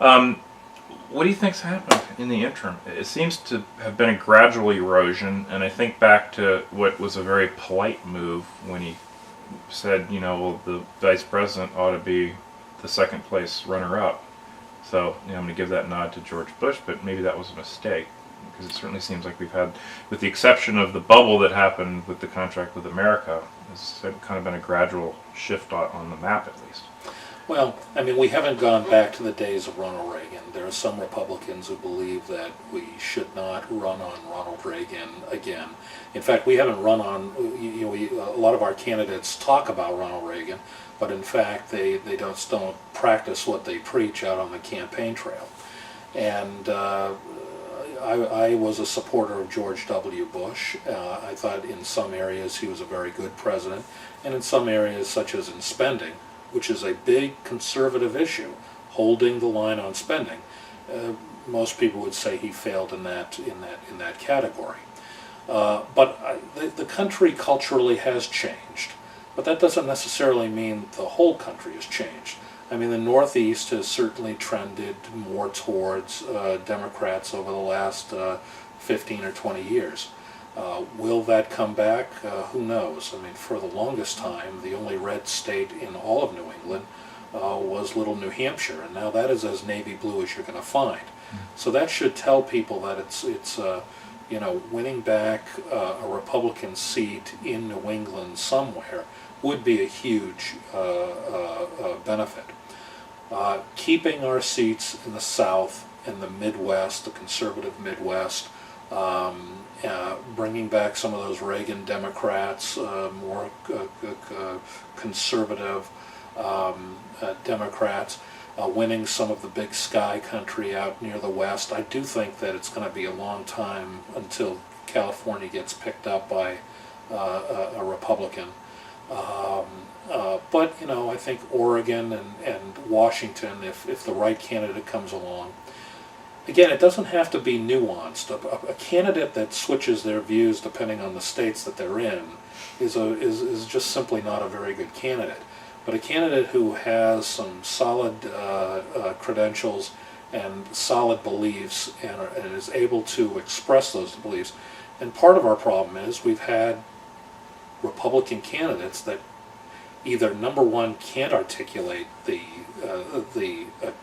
Um, what do you think's happened in the interim? It seems to have been a gradual erosion, and I think back to what was a very polite move when he said, well, the vice president ought to be the second place runner-up. So, I'm going to give that nod to George Bush, but maybe that was a mistake, because it certainly seems like we've had, with the exception of the bubble that happened with the contract with America, it's kind of been a gradual shift on the map, at least. Well, I mean, we haven't gone back to the days of Ronald Reagan. There are some Republicans who believe that we should not run on Ronald Reagan again. In fact, we haven't run on, a lot of our candidates talk about Ronald Reagan, but in fact they don't practice what they preach out on the campaign trail. And I was a supporter of George W. Bush. I thought in some areas he was a very good president, and in some areas, such as in spending, which is a big conservative issue, holding the line on spending, most people would say he failed in that category. But the country culturally has changed, but that doesn't necessarily mean the whole country has changed. I mean, the Northeast has certainly trended more towards Democrats over the last 15 or 20 years. Will that come back? Who knows? I mean, for the longest time, the only red state in all of New England was little New Hampshire, and now that is as navy blue as you're going to find. So that should tell people that it's winning back a Republican seat in New England somewhere would be a huge benefit. Keeping our seats in the South and the Midwest, the conservative Midwest, bringing back some of those Reagan Democrats, more conservative Democrats, winning some of the big sky country out near the West. I do think that it's going to be a long time until California gets picked up by a Republican. But I think Oregon and Washington, if the right candidate comes along. Again, it doesn't have to be nuanced. A candidate that switches their views depending on the states that they're in is just simply not a very good candidate. But a candidate who has some solid credentials and solid beliefs and is able to express those beliefs. And part of our problem is we've had Republican candidates that either, number one, can't articulate the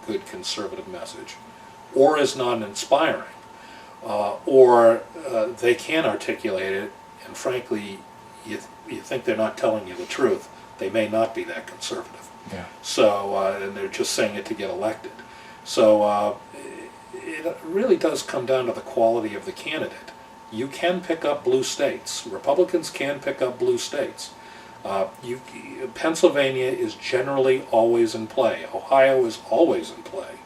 good conservative message, or is not inspiring, or they can articulate it, and frankly, you think they're not telling you the truth. They may not be that conservative. Yeah. So, and they're just saying it to get elected. So it really does come down to the quality of the candidate. You can pick up blue states. Republicans can pick up blue states. Pennsylvania is generally always in play. Ohio is always in play.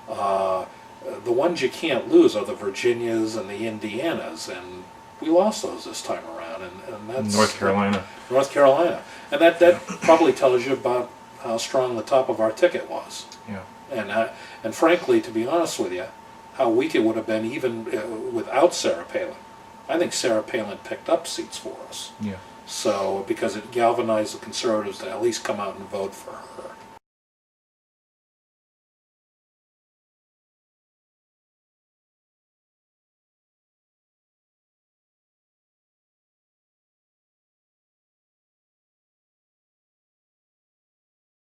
The ones you can't lose are the Virginias and the Indianas, and we lost those this time around. And that's North Carolina. North Carolina, and that probably tells you about how strong the top of our ticket was. Yeah. And frankly, to be honest with you, how weak it would have been even without Sarah Palin. I think Sarah Palin picked up seats for us. Yeah. So because it galvanized the conservatives to at least come out and vote for her.